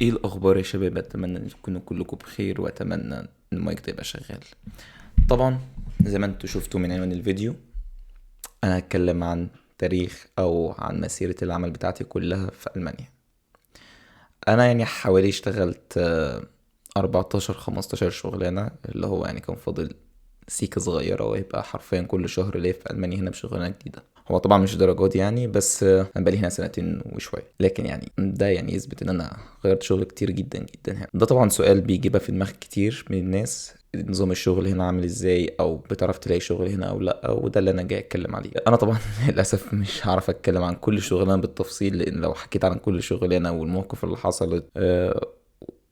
ايه الاخبار يا شباب؟ اتمنى ان تكونوا كلكم بخير، واتمنى ان المايك ده يبقى شغال. طبعا زي ما انتوا شفتوا من عنوان الفيديو، انا هتكلم عن تاريخ او عن مسيرة العمل بتاعتي كلها في المانيا. انا يعني حوالي اشتغلت 14 15 شغلانة، اللي هو يعني كان فاضل سيكة صغيرة ويبقى حرفيا كل شهر ليا في ألمانيا هنا بشغلانة جديدة. هو طبعا مش درجات يعني، بس أنا بقالي هنا سنتين وشوية، لكن يعني ده يعني يثبت إن أنا غيرت شغل كتير جدا جدا هنا. ده طبعا سؤال بيجي بقى في دماغ كتير من الناس: نظام الشغل هنا عامل ازاي، او بتعرف تلاقي شغل هنا او لا؟ وده اللي انا جاي اتكلم عليه. انا طبعا للاسف مش هعرف اتكلم عن كل شغلانه بالتفصيل، لان لو حكيت عن كل شغلانه والمواقف اللي حصلت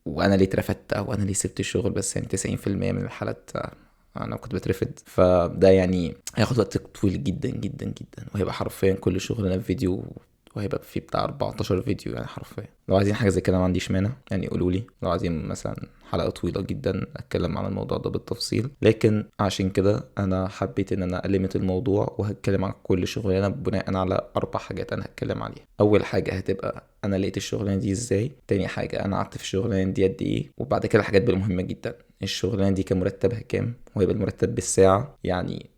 وانا ليه اترفدت او انا ليه سبت الشغل، بس يعني 90% من الحالات انا كنت بترفد، فده يعني هياخد وقت طويل جدا جدا جدا، وهيبقى حرفيا كل شغلنا فيديو، وهيبقى فيه بتاع 14 فيديو يعني حرفيا. لو عايزين حاجه زي كده ما عنديش مانع، يعني قولوا لي. لو عايزين مثلا حلقه طويله جدا اتكلم عن الموضوع ده بالتفصيل، لكن عشان كده انا حبيت ان انا المت الموضوع وهتكلم عن كل شغلانه بناء على 4 حاجات انا هتكلم عليها. اول حاجه هتبقى انا لقيت الشغلانه دي ازاي، تاني حاجه انا قعدت في الشغلانه دي قد ايه، وبعد كده الحاجات بقى مهمه جدا: الشغلانه دي كان مرتبها كام، وهيبقى المرتب بالساعه يعني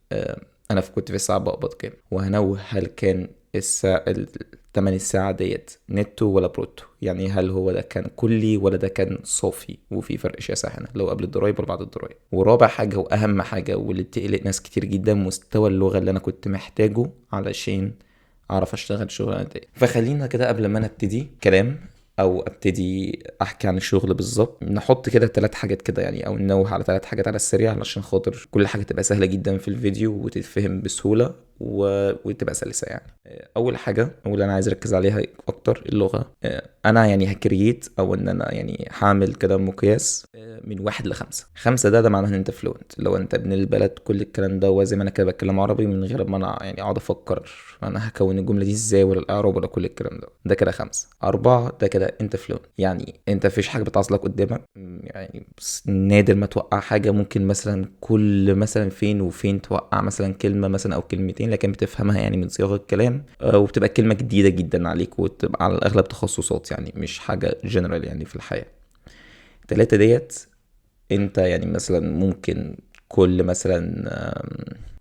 انا كنت في الساعه بقبض كام، وهنوه هل كان الساعة تمن الساعة ديت نتو ولا بروتو، يعني هل هو ده كان كلي ولا ده كان صافي، وفي فرق شاسع هنا لو قبل الضرايب ولا بعد الضرايب. ورابع حاجة وأهم حاجة واللي بتقلق ناس كتير جدا: مستوى اللغة اللي أنا كنت محتاجه علشان أعرف أشتغل الشغلانة دي. فخلينا كده قبل ما نبتدي كلام او ابتدي احكي عن الشغل بالظبط، نحط كده 3 حاجات كده يعني، او ننوه على 3 حاجات على السريع علشان خاطر كل حاجه تبقى سهله جدا في الفيديو وتتفهم بسهوله وتبقى سلسه يعني. اول حاجه واللي انا عايز اركز عليها اكتر اللغه. انا يعني هكريت او ان انا يعني هعمل كده مقياس من 1 ل5. 5 ده معناه ان انت فلوينت، لو انت ابن البلد كل الكلام ده، وزي ما انا كده بتكلم عربي من غير ما انا يعني اقعد افكر انا هكون الجمله دي ازاي ولا الاعراب ولا كل الكلام ده كده 5. 4 ده كده انت فلوينت، يعني انت مفيش حاجه بتعصلك قدامك، يعني نادر ما توقع حاجه، ممكن مثلا كل مثلا فين وفين توقع مثلا كلمه مثلا او كلمتين، لكن بتفهمها يعني من صياغه الكلام، وبتبقى كلمه جديده جدا عليك، وتبقى على الاغلب تخصصات يعني مش حاجه جنرال يعني في الحياه. 3 ديت انت يعني مثلا ممكن كل مثلا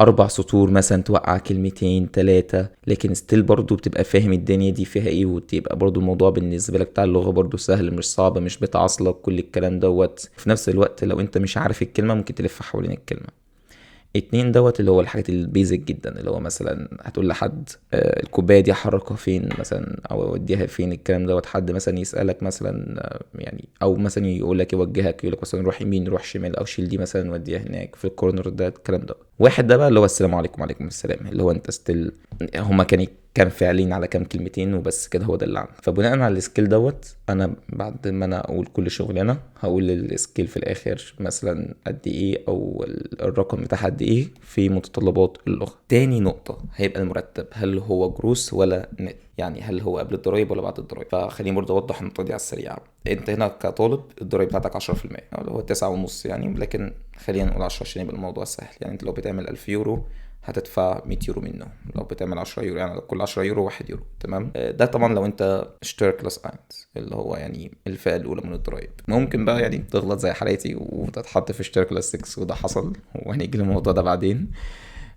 4 سطور مثلا توقع كلمتين 3، لكن ستيل برضو بتبقى فاهم الدنيا دي فيها ايه، وتبقى برضو الموضوع بالنسبة لك بتاع اللغة برضو سهل، مش صعب، مش بتعصلك كل الكلام دوت. في نفس الوقت لو انت مش عارف الكلمة ممكن تلف حوالين الكلمة. 2 دوت اللي هو الحاجات البيزك جدا، اللي هو مثلا هتقول لحد الكوبايه دي احركها فين مثلا او اوديها فين، الكلام دوت. حد مثلا يسالك مثلا يعني، او مثلا يقول لك يوجهك، يقول لك مثلا روح يمين روح شمال، او شيل دي مثلا وديها هناك في الكورنر ده، الكلام ده. واحد ده بقى اللي هو السلام عليكم وعليكم السلام، اللي هو انت ستيل هما كان فعلين على كام كلمتين وبس كده، هو ده اللي عندي. فبناء على السكيل دوت انا بعد ما انا اقول كل شغلانه هقول السكيل في الاخر مثلا قد ايه، او الرقم بتاعها قد ايه في متطلبات اللغه. تاني نقطه هيبقى المرتب، هل هو جروس ولا نت، يعني هل هو قبل الضرايب ولا بعد الضرايب. فخليني برضه اوضح النقطه دي على السريع. انت هنا كطالب الضرايب بتاعتك 10%، اللي هو 9.5 يعني، لكن خلينا نقول 10 عشان يبقى الموضوع سهل. يعني انت لو بتعمل 1000 يورو هتدفع 100 يورو منه، لو بتعمل 10 يورو يعني كل 10 يورو 1 يورو، تمام. ده طبعا لو انت اشترك كلاس 1 اللي هو يعني الفئة الأولى من الضرايب. ممكن بقى يعني تغلط زي حالاتي وتتحط في اشتراك كلاس 6، وده حصل وهنيجي للموضوع ده بعدين،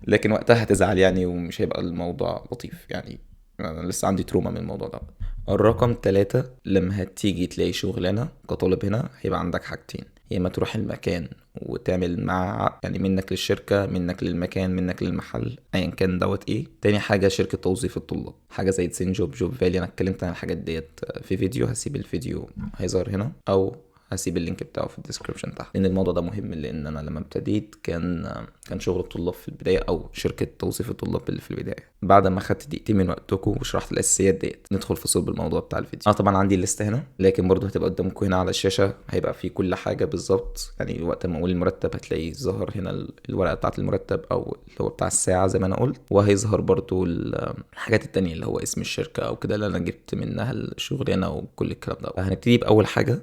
لكن وقتها هتزعل يعني، ومش هيبقى الموضوع لطيف يعني. أنا لسه عندي تروما من الموضوع ده. الرقم 3: لما هتيجي تلاقي شغلانة كطالب هنا هيبقى عندك حاجتين: يا اما تروح المكان وتعمل مع يعني منك للشركة، منك للمكان، منك للمحل، ايا كان دوت ايه. تاني حاجة شركة توظيف الطلاب، حاجة زي تسين جوب، جوب فالي. انا اتكلمت عن الحاجات ديت في فيديو، هسيب الفيديو هيظهر هنا، او هسيب اللينك بتاعه في الديسكربشن تحت، لان الموضوع ده مهم. لان انا لما ابتديت كان شغل الطلاب في البدايه، او شركه توظيف الطلاب اللي في البدايه. بعد ما خدت دقيقتين من وقتكم وشرحت الاساسيات ديت، ندخل في صلب الموضوع بتاع الفيديو. انا طبعا عندي الليست هنا، لكن برضه هتبقى قدامكم هنا على الشاشه، هيبقى في كل حاجه بالظبط. يعني وقت ما اقول المرتب هتلاقي ظهر هنا الورقه بتاعه المرتب، او اللي هو بتاع الساعه زي ما انا قلت، وهيظهر برضه الحاجات التانية اللي هو اسم الشركه او كده اللي انا جبت منها الشغلانه وكل الكلام ده. هنبتدي باول حاجه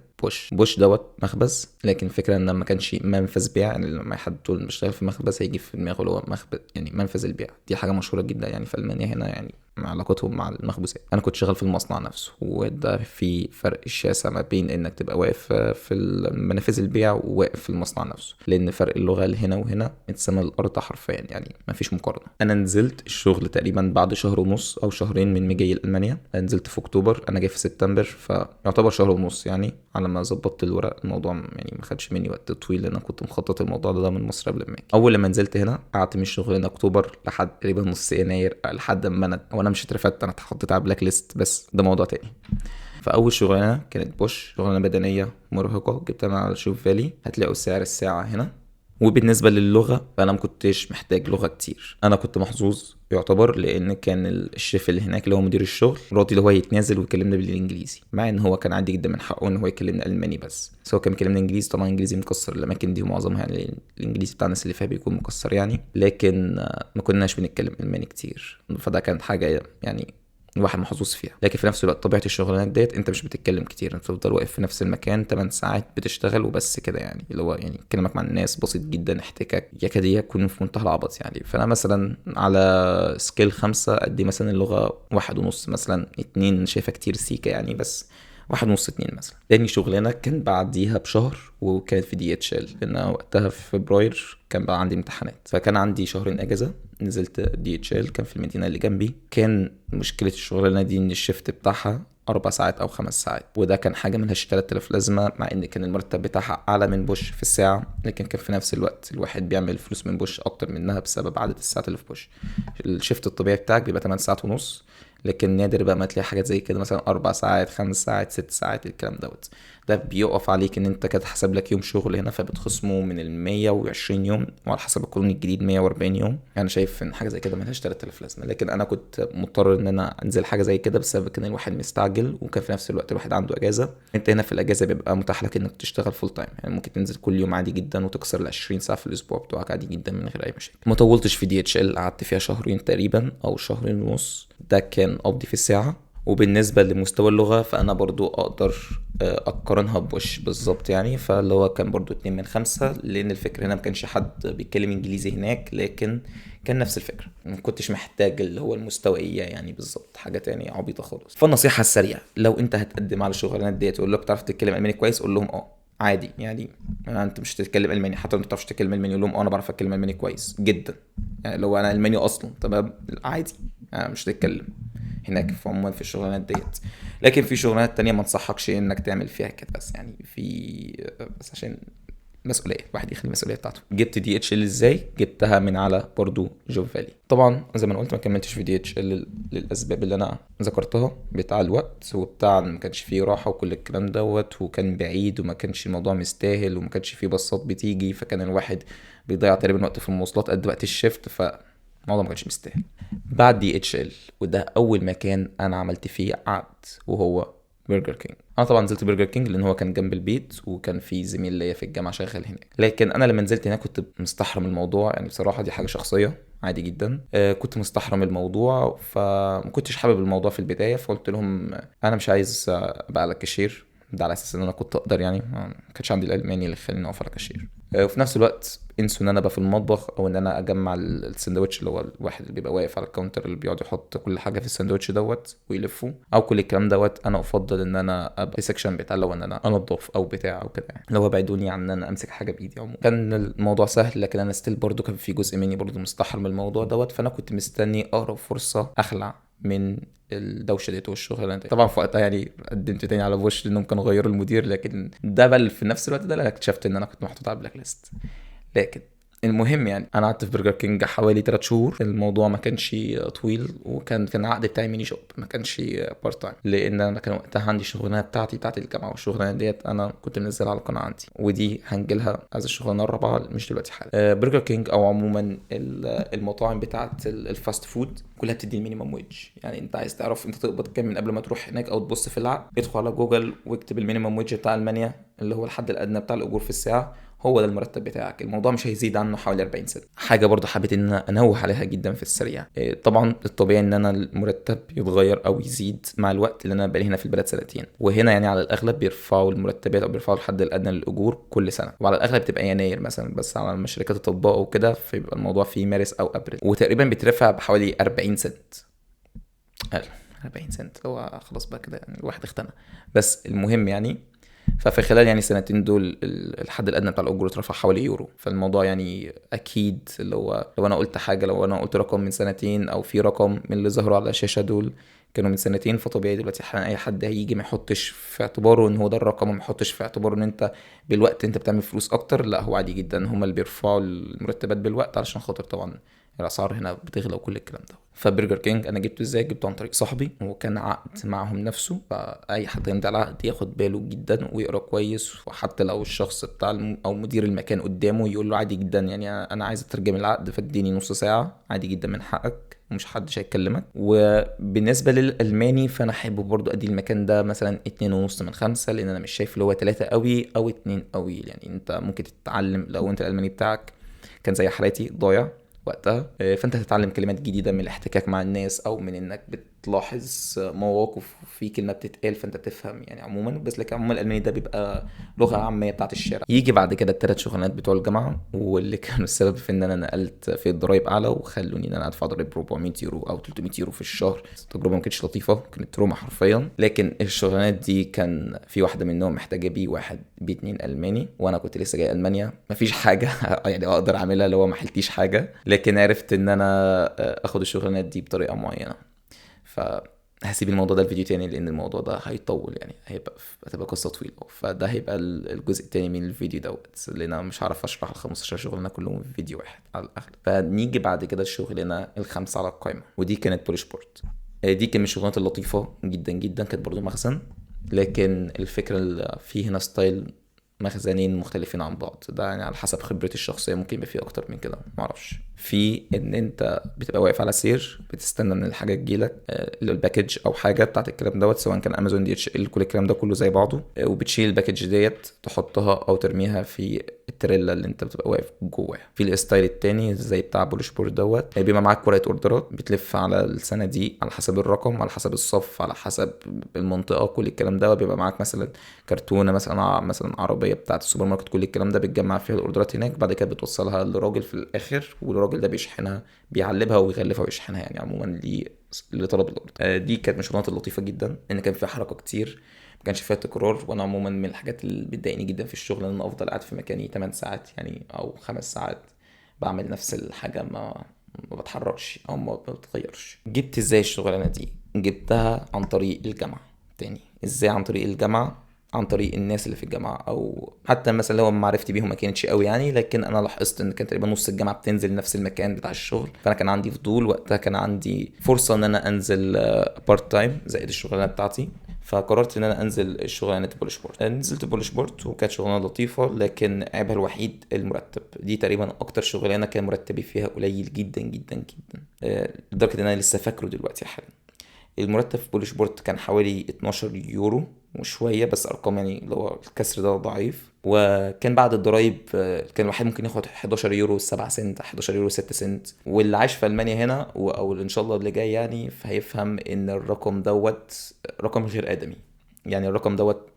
بوش دوت مخبز، لكن الفكره ان ما كانش منفذ بيع. يعني لما حد تقول بيشتغل في مخبز هيجي في دماغه اللي هو مخبز يعني منفذ البيع. دي حاجه مشهوره جدا يعني في المانيا هنا يعني، علاقتهم مع المخبوزات. انا كنت شغال في المصنع نفسه، وده في فرق شاسع ما بين انك تبقى واقف في منافذ البيع وواقف في المصنع نفسه، لان فرق اللغه اللي هنا وهنا السما الارض حرفيا، يعني ما فيش مقارنه. انا نزلت الشغل تقريبا بعد شهر ونص او شهرين من مجي المانيا. نزلت في اكتوبر، انا جاي في سبتمبر، فيعتبر شهر ونص يعني على ما ظبطت الورق. الموضوع يعني ما خدش مني وقت طويل، لان انا كنت مخطط الموضوع ده من مصر قبل ما اجي. اول لما نزلت هنا قعدت من الشغل هنا اكتوبر لحد تقريبا نص يناير، لحد ما وانا مش اترفدت، انا اتحطيت على بلاك ليست، بس ده موضوع تاني. فاول شغلانه كانت بوش، شغلانه بدنيه مرهقه، جبتها من على شوف فالي. هتلاقوا سعر الساعه هنا. وبالنسبه للغه فانا ما كنتش محتاج لغه كتير، انا كنت محظوظ يعتبر، لان كان الشيف اللي هناك اللي هو مدير الشغل راضي اللي هو يتنازل ويكلمنا بالانجليزي، مع ان هو كان عادي جدا من حقه ان هو يكلمنا الماني، بس هو كان بيكلمنا انجليزي. طبعا انجليزي مكسر الاماكن دي ومعظمها، يعني الانجليزي بتاع الناس اللي فيها بيكون مكسر يعني، لكن ما كناش بنتكلم الماني كتير. فده كانت حاجه يعني الواحد محظوظ فيها. لكن في نفس الوقت طبيعه الشغلانات ديت انت مش بتتكلم كتير، انت بتفضل واقف في نفس المكان 8 ساعات بتشتغل وبس كده، يعني اللي هو يعني كلامك مع الناس بسيط جدا، احتكاك يكاد يكون في منتهى العبط يعني. فانا مثلا على سكيل 5 ادي مثلا اللغه 1.5 مثلا 2، شايفها كتير سيكا يعني، بس 1.5 2 مثلا. تاني شغلانه كان بعديها بشهر، وكانت في DHL، لان وقتها في فبراير كان بقى عندي امتحانات، فكان عندي شهرين اجازه. نزلت DHL، كان في المدينه اللي جنبي. كان مشكله الشغلانه دي ان الشيفت بتاعها 4 ساعات او 5 ساعات، وده كان حاجه ملهاش 3000 لازمه، مع ان كان المرتب بتاعها اعلى من بوش في الساعه، لكن كان في نفس الوقت الواحد بيعمل فلوس من بوش اكتر منها بسبب عدد الساعات اللي في بوش. الشيفت الطبيعي بتاعك بيبقى 8 ساعات ونص، لكن نادر بقى ما تلاقي حاجات زي كده مثلا 4 ساعات 5 ساعات 6 ساعات الكلام دوت. ده بيقف عليك ان انت كده حسب لك يوم شغل هنا، فبتخصمه من 120 يوم، وعلى حسب القانون الجديد 140 يوم. انا شايف ان حاجه زي كده ملهاش 3000 لازمه، لكن انا كنت مضطر ان انا انزل حاجه زي كده بسبب كان الواحد مستعجل، وكان في نفس الوقت الواحد عنده اجازه. انت هنا في الاجازه بيبقى متاح لك انك تشتغل فول تايم، يعني ممكن تنزل كل يوم عادي جدا وتكسر ال 20 ساعه في الاسبوع بتوعك عادي جدا من غير اي مشاكل. ما طولتش في DHL، قعدت فيها شهرين تقريبا او شهرين ونص، ده كان قبضي في الساعه. وبالنسبة لمستوى اللغة فأنا برضو أقدر أقارنها بوش بالظبط يعني. فاللي هو كان برضو 2 من 5، لأن الفكرة هنا مكانش حد بيتكلم إنجليزي هناك، لكن كان نفس الفكرة، مكنتش محتاج اللي هو المستوى يعني بالظبط، حاجة تانية عبيطة خالص. فالنصيحة السريعة، لو أنت هتقدم على الشغلانات ديت تقول لك بتعرف تتكلم ألماني كويس، قول لهم عادي يعني. انت مش تتكلم الماني، حتى لو انت بتعرفش تتكلم الماني قول لهم انا بعرف اتكلم الماني كويس جدا، يعني لو انا الماني اصلا تمام عادي، يعني مش تتكلم هناك في عموما في الشغلانات ديت. لكن في شغلانات تانية ما انصحكش انك تعمل فيها كده، بس يعني بس عشان مسؤوليه، واحد يخلي المسؤوليه بتاعته. جبت DHL ازاي؟ جبتها من على برضو جوب فالي. طبعا زي ما انا قلت ما كملتش في DHL للاسباب اللي انا ذكرتها، بتاع الوقت وبتاع ما كانش فيه راحه وكل الكلام دوت، وكان بعيد وما كانش الموضوع مستاهل، وما كانش فيه باصات بتيجي، فكان الواحد بيضيع تقريبا وقت في المواصلات قد وقت الشيفت، الموضوع ما كانش مستاهل. بعد DHL، وده اول مكان انا عملت فيه عقد، وهو برجر كينج. انا طبعا نزلت برجر كينج لان هو كان جنب البيت، وكان في زميل ليا في الجامعه شغال هناك. لكن انا لما نزلت هناك كنت مستحرم الموضوع، يعني بصراحه دي حاجه شخصيه عادي جدا. كنت مستحرم الموضوع، فما كنتش حابب الموضوع في البدايه، فقلت لهم انا مش عايز ابقى على كاشير، ده على اساس ان انا كنت اقدر يعني، ما كانش عندي الالماني اللي يخليني اقف على كاشير. وفي نفس الوقت انسوا ان انا ابقى في المطبخ، او ان انا اجمع السندوتش، اللي هو الواحد اللي بيبقى واقف على الكاونتر اللي بيقعد يحط كل حاجه في السندوتش دوت ويلفه، او كل الكلام دوت. انا افضل ان انا ابقى في سيكشن بتاع لو ان انا انضف او بتاع او كده يعني، لو هو بعدوني عن ان انا امسك حاجه بايدي عموما. كان الموضوع سهل، لكن انا ستيل برضو كان في جزء مني برضو مستحرم الموضوع دوت، فانا كنت مستني اقرب فرصه اخلع من الدوشه ديت والشغلانه دي. طبعا في وقتها يعني قدمت تاني على بوش لانهم كانوا غيروا المدير، لكن ده بل في نفس الوقت ده انا اكتشفت ان انا كنت محطوط على البلاك ليست. لكن المهم يعني انا قعدت في برجر كينج حوالي 3 شهور. الموضوع ما كانش طويل، وكان العقد بتاعي ميني جوب، ما كانش بارت تايم، لان انا كان وقتها عندي شغلانه بتاعت الجامعه، والشغلانه ديت انا كنت منزلها على القناه عندي، ودي هنجيلها از الشغلانه الرابعه مش دلوقتي حالا. برجر كينج او عموما المطاعم بتاعت الفاست فود كلها بتدي المينيمم ويج. يعني انت عايز تعرف انت تقبض كام من قبل ما تروح هناك او تبص في العقد، ادخل على جوجل واكتب المينيمم ويج بتاع المانيا، اللي هو الحد الادنى بتاع الاجور في الساعه، هو ده المرتب بتاعك. الموضوع مش هيزيد عنه حوالي 40 سنة. حاجة برضه حبيت ان انا انوه عليها جدا في السريع، طبعا الطبيعي ان انا المرتب يتغير او يزيد مع الوقت، لان انا بقالي هنا في البلد سنتين، وهنا يعني على الاغلب بيرفعوا المرتبات او بيرفعوا الحد الادنى للاجور كل سنة، وعلى الاغلب بتبقى يناير مثلا، بس على ما شركات تطبقه وكده فيبقى الموضوع في مارس او ابريل، وتقريبا بيترفع بحوالي 40 سنت. قال 40 سنت، هو خلاص بقى كده يعني الواحد اختنى. بس المهم يعني، ففي خلال يعني السنتين دول الحد الادنى بتاع الاجور اترفع حوالي يورو. فالموضوع يعني اكيد اللي هو لو انا قلت حاجه، لو انا قلت رقم من سنتين او في رقم من اللي ظهروا على الشاشه دول كانوا من سنتين، فطبيعي دلوقتي حالا اي حد هيجي ما يحطش في اعتباره ان هو ده الرقم، وما يحطش في اعتباره ان انت بالوقت انت بتعمل فلوس اكتر. لا، هو عادي جدا هما اللي بيرفعوا المرتبات بالوقت علشان خاطر طبعا الاسعار هنا بتغلى وكل الكلام ده. فبرجر كينج انا جبته ازاي؟ جبته عن طريق صاحبي، وكان عقد معهم نفسه، فاي حد يمضي على العقد ياخد باله جدا ويقرا كويس، وحتى لو الشخص بتاع او مدير المكان قدامه يقول له عادي جدا يعني انا عايز اترجم العقد فاديني نص ساعه، عادي جدا من حقك ومش حدش هيكلمك. وبالنسبه للالماني فانا احب برضو ادي المكان ده مثلا 2.5 من 5، لان انا مش شايف اللي هو 3 قوي او 2 قوي. يعني انت ممكن تتعلم لو انت الالماني بتاعك كان زي حالاتي ضايع وقتها، فانت هتتعلم كلمات جديده من الاحتكاك مع الناس، او من انك بتلاحظ مواقف في كلمه بتتقال فانت تفهم يعني عموما. بس لكن عموما الالماني ده بيبقى لغه عاميه بتاعت الشارع. يجي بعد كده ال3 شغلانات بتوع الجامعه، واللي كانوا السبب في ان انا نقلت في الضرايب اعلى وخلوني ان انا ادفع ضرايب 400 يورو او 300 يورو في الشهر. التجربه ما كانتش لطيفه، كانت تروما حرفيا. لكن الشغلانات دي كان في واحده منهم محتاجه بي 1 بي 2 الماني، وانا كنت لسه جاي المانيا مفيش حاجه يعني اقدر اعملها، اللي هو ما حلتيش حاجه. لكن عرفت ان انا اخد الشغلانات دي بطريقه معينه. فهسيب الموضوع ده الفيديو تاني، لان الموضوع ده هيطول يعني، هتبقى قصه طويله. فده هيبقى الجزء التاني من الفيديو دوت، لان انا مش هعرف اشرح ال15 شغلانه كلهم في فيديو واحد على الاغلب. فنيجي بعد كده الشغلانه الخامسه على القائمه، ودي كانت بولش بورت. دي كان من الشغلانات اللطيفه جدا جدا، كانت برضو مخزن. لكن الفكره اللي فيه هنا ستايل مخزنين مختلفين عن بعض، ده يعني على حسب خبرتي الشخصيه، ممكن يبقى فيه اكتر من كده معرفش. في ان انت بتبقى واقف على سير بتستنى ان الحاجه تجيلك، الباكج او حاجه بتاعت الكلام دوت، سواء كان امازون دي اتش ال كل الكلام ده كله زي بعضه. وبتشيل الباكج ديت تحطها او ترميها في التريلا اللي انت بتبقى واقف جواها. في الستايل التاني زي بتاع بولش بورت دوت، بيبقى معاك ورقه اوردرات بتلف على السنه دي على حسب الرقم، على حسب الصف، على حسب المنطقه، كل الكلام ده. بيبقى معاك مثلا كرتونه مثلا عربيه بتاعه السوبر ماركت، كل الكلام ده بتجمع فيها الاوردرات هناك، بعد كده بتوصلها لراجل في الاخر، والراجل ده بيشحنها، بيعلبها ويغلفها ويشحنها يعني عموما لطلب الاوردر. دي كانت من الشغلانات اللطيفه جدا، ان كان فيها حركه كتير، ما كانش فيها تكرار. وانا عموما من الحاجات اللي بتضايقني جدا في الشغل ان انا افضل قاعد في مكاني 8 ساعات يعني او 5 ساعات بعمل نفس الحاجه، ما بتحركش او ما بتغيرش. جبت ازاي الشغلانه دي؟ جبتها عن طريق الجامعه. تاني ازاي عن طريق الجامعه؟ عن طريق الناس اللي في الجامعه، او حتى مثلا لو معرفتي بيهم ما كانتش قوي يعني، لكن انا لاحظت ان كان تقريبا نص الجامعه بتنزل نفس المكان بتاع الشغل. فانا كان عندي فضول وقتها، كان عندي فرصه ان انا انزل بارت تايم زائد الشغلانه بتاعتي. فقررت ان انا انزل الشغلانه بولش بورت. نزلت بولش بورت وكانت شغلانه لطيفه، لكن عيبها الوحيد المرتب. دي تقريبا اكتر شغلانه كان مرتبي فيها قليل جدا جدا جدا، لدرجه ان انا لسه فاكره دلوقتي حالا. المرتب في بولش بورت كان حوالي 12 يورو وشويه، بس ارقام يعني اللي هو الكسر ده ضعيف. وكان بعد الضرايب كان الواحد ممكن ياخد 11 يورو 7 سنت، 11 يورو 6 سنت. واللي عايش في المانيا هنا او ان شاء الله اللي جاي يعني، فهيفهم ان الرقم دوت رقم غير ادمي. يعني الرقم دوت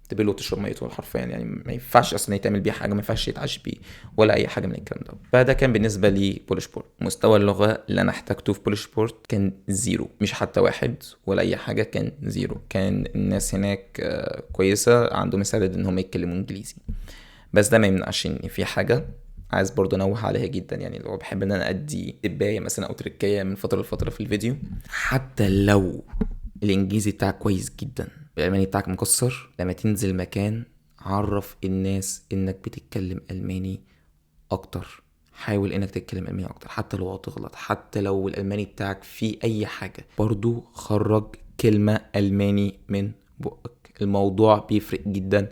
تبله وتشرب ميته حرفيا يعني، ما ينفعش اصلا يتعمل بيه حاجه، ما ينفعش يتعاش بيه ولا اي حاجه من الكلام ده. فده كان بالنسبه لي بولش بورت. مستوى اللغه اللي انا احتاجته في بولش بورت كان 0، مش حتى 1 ولا اي حاجه، كان 0. كان الناس هناك كويسه، عندهم استعداد ان هم يتكلموا انجليزي. بس ده ما يمنعش ان في حاجه عايز برضه انوه عليها جدا، يعني لو بحب ان انا ادي دبايه مثلا او تركايه من فتره لفتره في الفيديو. حتى لو الانجليزي بتاعك كويس جدا، الالماني بتاعك مكسر، لما تنزل مكان عرف الناس انك بتتكلم الماني اكتر. حاول انك تتكلم الماني اكتر، حتى لو هتغلط، حتى لو الالماني بتاعك فيه اي حاجه، برضو خرج كلمه الماني من بقك. الموضوع بيفرق جدا،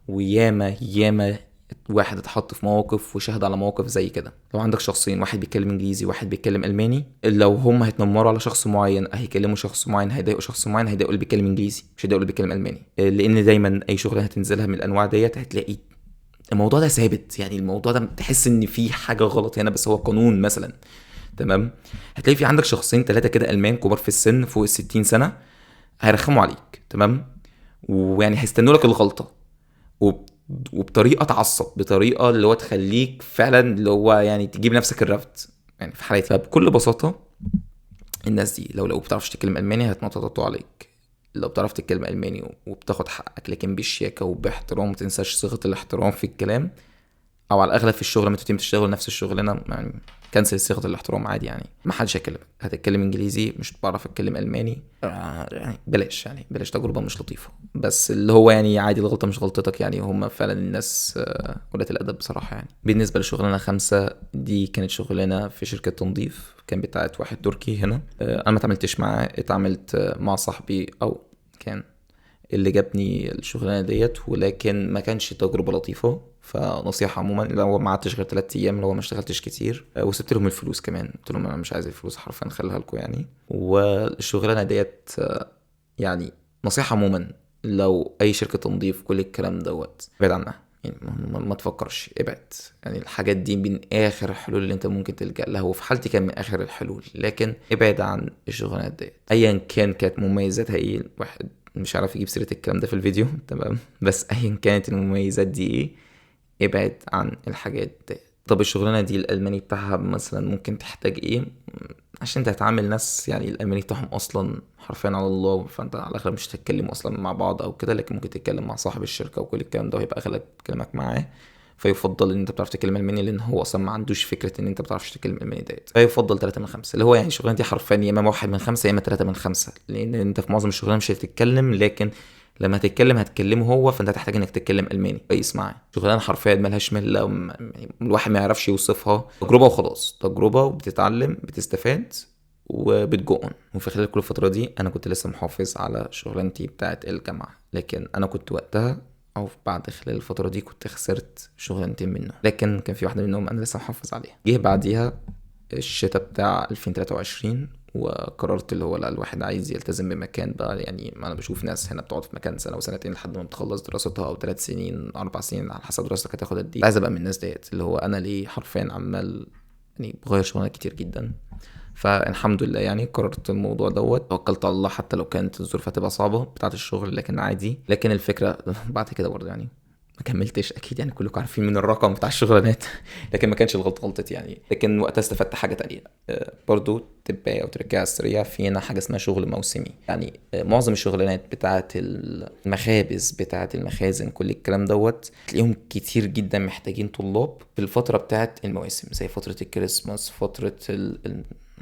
وياما ياما واحد اتحط في مواقف وشهد على مواقف زي كده. لو عندك شخصين، واحد بيتكلم انجليزي واحد بيتكلم الماني، لو هم هيتنمروا على شخص معين، هيكلموا شخص معين، هيضايقوا شخص معين، هيضايقوا اللي بيتكلم انجليزي مش هيضايقوا اللي بيتكلم الماني. لان دايما اي شغله هتنزلها من الانواع ديت هتلاقي الموضوع ده ثابت. يعني الموضوع ده تحس ان في حاجه غلط هنا، بس هو قانون مثلا. تمام. هتلاقي في عندك شخصين 3 كده المان كبار في السن فوق ال60 سنه، هيرخموا عليك. تمام. ويعني هيستنوا لك الغلطه، وبطريقه تعصب، بطريقه اللي هو تخليك فعلا اللي هو يعني تجيب نفسك الرفض يعني في حالتي. فبكل بساطه الناس دي لو بتعرفش تتكلم الماني هتنططوا عليك. لو بتعرف تتكلم الماني وبتاخد حقك لكن بشياكه وباحترام، ما تنساش صيغه الاحترام في الكلام، او على الاغلب في الشغل لما انتوا بتشتغلوا نفس الشغلانه يعني كنسل صيغه الاحترام عادي يعني. ما حدش هيكلمك. هتتكلم انجليزي مش بعرف اتكلم الماني يعني بلاش تجربه مش لطيفه. بس اللي هو يعني عادي، الغلطه مش غلطتك يعني. هم فعلا الناس قلة الادب بصراحه يعني. بالنسبه لشغلانه 5 دي كانت شغلانه في شركه تنظيف، كان بتاعت واحد تركي هنا. انا ما اتعاملتش معاه، اتعاملت مع صاحبي او كان اللي جابني الشغلانه ديت، ولكن ما كانش تجربه لطيفه. فنصيحه عموما، لو ما قعدتش غير 3 ايام، لو ما اشتغلتش كتير، وسبت لهم الفلوس كمان، قلت لهم انا مش عايز الفلوس حرفيا، خليها لكم يعني. والشغلانه ديت يعني نصيحه عموما، لو اي شركه تنظيف كل الكلام دوت ابعد عنها يعني. ما تفكرش، ابعد يعني. الحاجات دي من اخر الحلول اللي انت ممكن تلجأ لها، وفي حالتي كان من اخر الحلول. لكن ابعد عن الشغلانات ديت ايا كانت مميزاتها ايه. واحد مش عارف يجيب سيرة الكلام ده في الفيديو تمام، بس ايا كانت المميزات دي ايه، ابعد عن الحاجات دي. طب الشغلانة دي الألماني بتاعها مثلا ممكن تحتاج ايه عشان انت هتعامل ناس يعني الألماني بتاعهم أصلا حرفيا على الله، فانت على الأغلب مش هتتكلموا أصلا مع بعض أو كده، لكن ممكن تتكلم مع صاحب الشركة وكل الكلام ده، ويبقى أغلب كلامك معاه. فيفضل ان انت بتعرف تتكلم الماني، لان هو اصلا ما عندوش فكره ان انت بتعرفش تتكلم الماني ديت. فيفضل 3 من 5، اللي هو يعني الشغلانه دي حرفيا يا اما 1 من 5 يا اما 3 من 5، لان انت في معظم الشغلانه مش هتتكلم، لكن لما هتتكلم هتكلمه هو، فانت هتحتاج انك تتكلم الماني كويس معاه. شغلانه حرفيا ملهاش مل، الواحد ما يعرفش يوصفها. تجربه وخلاص، تجربه وبتتعلم بتستفاد وبتجون. وفي خلال كل الفتره دي انا كنت لسه محافظ على شغلانتي بتاعه الجامعه، لكن انا كنت وقتها او بعد خلال الفتره دي كنت خسرت شغلانتين منه، لكن كان في واحده منهم انا لسه محافظ عليها. جه بعديها الشتاء بتاع 2023 وقررت اللي هو لا، الواحد عايز يلتزم بمكان بقى يعني. انا بشوف ناس هنا بتقعد في مكان سنه وسنتين لحد ما بتخلص دراستها، او 3 سنين 4 سنين على حسب دراستك هتاخد قد ايه. عايز ابقى من الناس ديت، اللي هو انا ليه حرفيا عمال يعني بغير شغلانات كتير جدا. فالحمد لله يعني قررت الموضوع دوت، توكلت على الله حتى لو كانت الظروف هتبقى صعبه بتاعه الشغل، لكن عادي. لكن الفكره بعد كده برضه يعني ما كملتش اكيد يعني، كلكم عارفين من الرقم بتاع الشغلانات لكن ما كانش الغلط غلطتي يعني. لكن وقتها استفدت حاجه تانية برضو تبقى او تركيها السريع فينا، حاجه اسمها شغل موسمي يعني. معظم الشغلانات بتاعه المخابز، بتاعه المخازن، كل الكلام دوت تلاقيهم كتير جدا محتاجين طلاب في الفتره بتاعه المواسم، زي فتره الكريسماس، فتره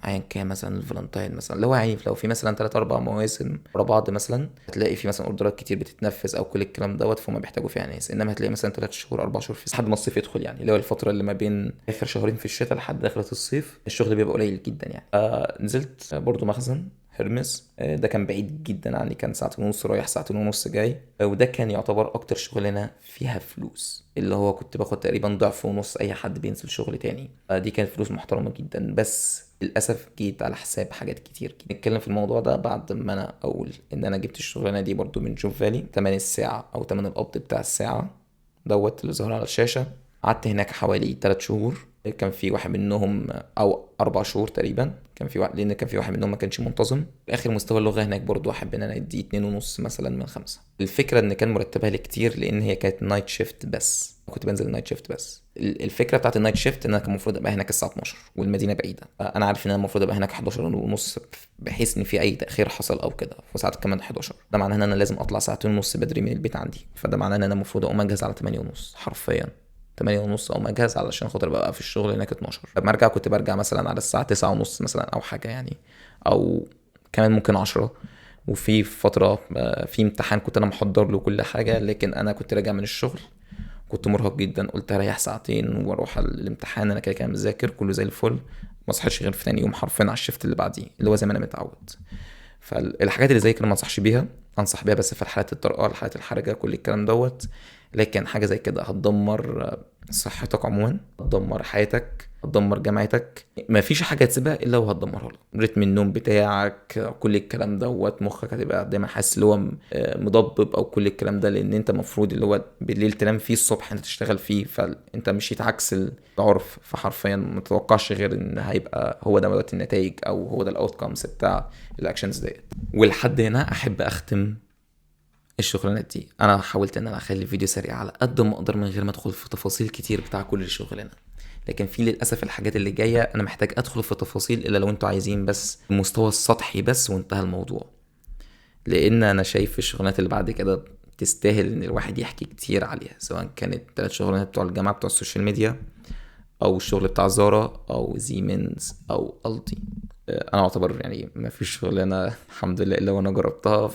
ايا كان مثلا الفالنتاين مثلا، اللي هو يعني لو في مثلا 3 4 مواسم ورا بعض مثلا، هتلاقي في مثلا اوردرات كتير بتتنفذ او كل الكلام دوت، فهم بيحتاجوا فيها ناس. انما هتلاقي مثلا 3 شهور 4 شهور في لحد ما الصيف يدخل يعني، اللي هو الفتره اللي ما بين اخر شهرين في الشتاء لحد دخلة الصيف، الشغل بيبقى قليل جدا يعني. نزلت برضو مخزن هرمس. ده كان بعيد جدا عني، كان 2 ساعة ونص رايح 2 ساعة ونص جاي. وده كان يعتبر اكتر شغلانه فيها فلوس، اللي هو كنت باخد تقريبا ضعف ونص اي حد بينزل شغل تاني. دي كانت فلوس محترمه جدا، بس للاسف جيت على حساب حاجات كتير. نتكلم في الموضوع ده بعد ما انا اقول ان انا جبت الشغلانه دي برضو من جوب فالي. تمن الساعه او تمن القبض بتاع الساعه دوت اللي ظهر على الشاشه. قعدت هناك حوالي 3 شهور. كان في واحد منهم او 4 شهور تقريبا، كان في واحد، لان كان في واحد منهم ما كانش منتظم. اخر مستوى اللغه هناك برضو احب ان انا اديه 2.5 مثلا من 5. الفكره ان كان مرتبها لي كتير، لان هي كانت نايت شيفت بس، كنت بنزل نايت شيفت بس. الفكره بتاعت النايت شيفت ان انا كان المفروض ابقى هناك الساعه 12 والمدينه بعيده. انا عارف ان انا المفروض ابقى هناك 11 ونص، بحيث ان في اي تاخير حصل او كده، وساعات كمان 11. ده معناه ان انا لازم اطلع 2 ساعة ونص بدري من البيت عندي. فده معناه ان انا المفروض اقوم اجهز على 8 ونص حرفيا، 8 ونص او اجهز علشان خاطر بقى في الشغل هناك 12. لما ارجع كنت برجع مثلا على الساعه 9 ونص مثلا او حاجه يعني، او كمان ممكن 10. وفي فتره في امتحان كنت انا محضر له كل حاجه، لكن انا كنت راجع من الشغل كنت مرهق جدا، قلت اريح 2 ساعة واروح الامتحان، انا كده كده مذاكر كله زي الفل. ما اصحاش غير في تاني يوم حرفيا على الشفت اللي بعديه، اللي هو زي ما انا متعود. فالحاجات اللي زي كده ما انصحش بيها، انصح بيها بس في الحالات الطارئه، الحالات الحرجه، كل الكلام دوت. لكن حاجه زي كده هتدمر صحتك عموما، هتدمر حياتك، هتدمر جامعتك. ما فيش حاجه تسيبها الا وهتدمرها لك. رتم النوم بتاعك، كل الكلام دوت، مخك هتبقى دايما حاسس اللي هو مضبب او كل الكلام ده، لان انت المفروض اللي هو بالليل تنام فيه، الصبح انت تشتغل فيه، فانت مشيت عكس العرف. فحرفيا ما تتوقعش غير ان هيبقى هو ده دلوقتي النتائج، او هو ده الاوتكمز بتاع الاكشنز ديت. ولحد هنا احب اختم الشغلانات دي انا حاولت ان انا اخلي الفيديو سريع على قد ما اقدر من غير ما ادخل في تفاصيل كتير بتاع كل شغلانه. لكن في للاسف الحاجات اللي جايه انا محتاج ادخل في تفاصيل الا لو انتوا عايزين بس المستوى السطحي بس وانتهى الموضوع. لان انا شايف الشغلانات اللي بعد كده تستاهل ان الواحد يحكي كتير عليها، سواء كانت 3 شغلانات بتوع الجامعه بتوع السوشيال ميديا، او الشغل بتاع زارا او زيمنز او التي. انا اعتبر يعني ما فيش شغلانه الحمد لله الا وانا جربتها.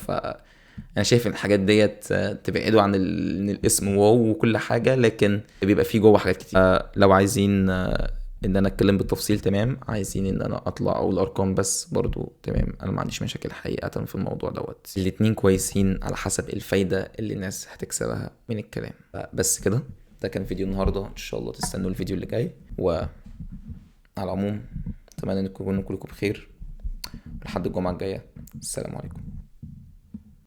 انا شايف ان الحاجات ديت تبعدوا عن إن الاسم واو وكل حاجه، لكن بيبقى فيه جوه حاجات كتير. لو عايزين ان انا اتكلم بالتفصيل تمام، عايزين ان انا اطلع اقول ارقام بس برضو تمام، انا ما عنديش مشاكل حقيقه في الموضوع دوت. الاتنين كويسين على حسب الفايده اللي الناس هتكسبها من الكلام. بس كده، ده كان فيديو النهارده، ان شاء الله تستنوا الفيديو اللي جاي. وعلى العموم اتمنى ان تكونوا كلكم بخير، لحد الجمعه الجايه. السلام عليكم.